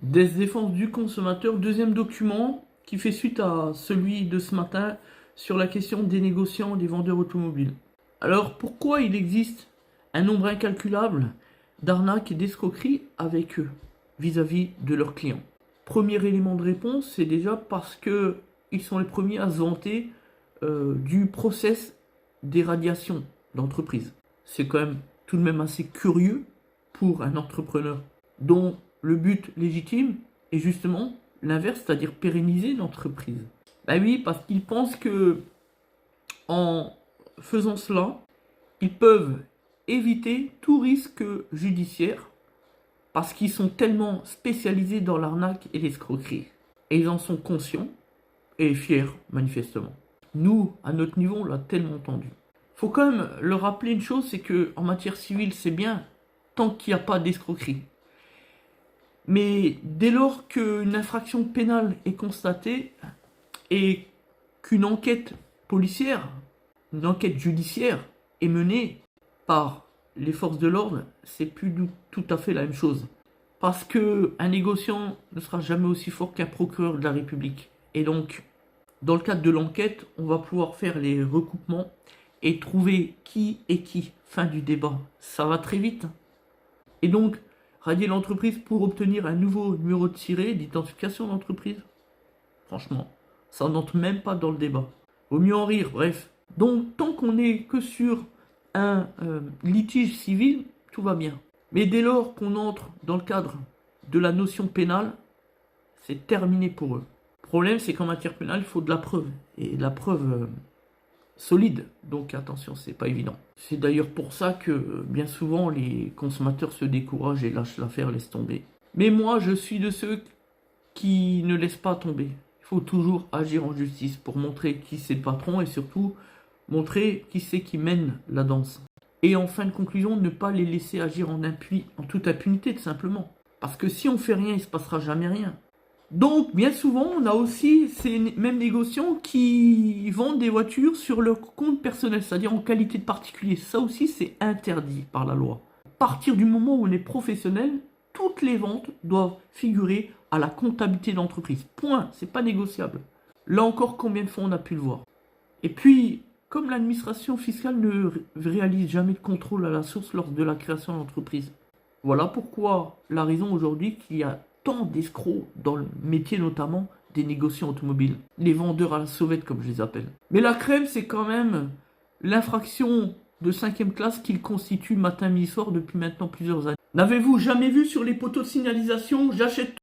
Défense du consommateur, deuxième document qui fait suite à celui de ce matin sur la question des négociants, des vendeurs automobiles. Alors pourquoi il existe un nombre incalculable d'arnaques et d'escroqueries avec eux vis-à-vis de leurs clients? Premier élément de réponse, c'est déjà parce que ils sont les premiers à se vanter du process d'éradiation d'entreprise. C'est quand même tout de même assez curieux pour un entrepreneur dont le but légitime est justement l'inverse, c'est-à-dire pérenniser l'entreprise. Ben oui, parce qu'ils pensent que en faisant cela, ils peuvent éviter tout risque judiciaire parce qu'ils sont tellement spécialisés dans l'arnaque et l'escroquerie. Et ils en sont conscients et fiers, manifestement. Nous, à notre niveau, on l'a tellement entendu. Faut quand même leur rappeler une chose, c'est que en matière civile, c'est bien tant qu'il n'y a pas d'escroquerie. Mais dès lors qu'une infraction pénale est constatée et qu'une enquête policière, une enquête judiciaire est menée par les forces de l'ordre, c'est plus tout à fait la même chose. Parce qu'un négociant ne sera jamais aussi fort qu'un procureur de la République. Et donc, dans le cadre de l'enquête, on va pouvoir faire les recoupements et trouver qui est qui. Fin du débat. Ça va très vite. Et donc, radier l'entreprise pour obtenir un nouveau numéro de siret d'identification d'entreprise. Franchement, ça n'entre même pas dans le débat. Vaut mieux en rire, bref. Donc, tant qu'on n'est que sur un litige civil, tout va bien. Mais dès lors qu'on entre dans le cadre de la notion pénale, c'est terminé pour eux. Le problème, c'est qu'en matière pénale, il faut de la preuve. Et de la preuve solide. Donc attention, c'est pas évident. C'est d'ailleurs pour ça que bien souvent les consommateurs se découragent et lâchent l'affaire, laissent tomber. Mais moi, je suis de ceux qui ne laissent pas tomber. Il faut toujours agir en justice pour montrer qui c'est le patron et surtout montrer qui c'est qui mène la danse. Et en fin de conclusion, ne pas les laisser agir en toute impunité, tout simplement. Parce que si on fait rien, il se passera jamais rien. Donc, bien souvent, on a aussi ces mêmes négociants qui vendent des voitures sur leur compte personnel, c'est-à-dire en qualité de particulier. Ça aussi, c'est interdit par la loi. À partir du moment où on est professionnel, toutes les ventes doivent figurer à la comptabilité de l'entreprise. Point, c'est pas négociable. Là encore, combien de fois on a pu le voir. Et puis, comme l'administration fiscale ne réalise jamais de contrôle à la source lors de la création de l'entreprise. Voilà pourquoi la raison aujourd'hui qu'il y a tant d'escrocs dans le métier notamment des négociants automobiles. Les vendeurs à la sauvette comme je les appelle. Mais la crème c'est quand même l'infraction de 5e classe qu'il constitue matin, midi, soir depuis maintenant plusieurs années. N'avez-vous jamais vu sur les poteaux de signalisation « J'achète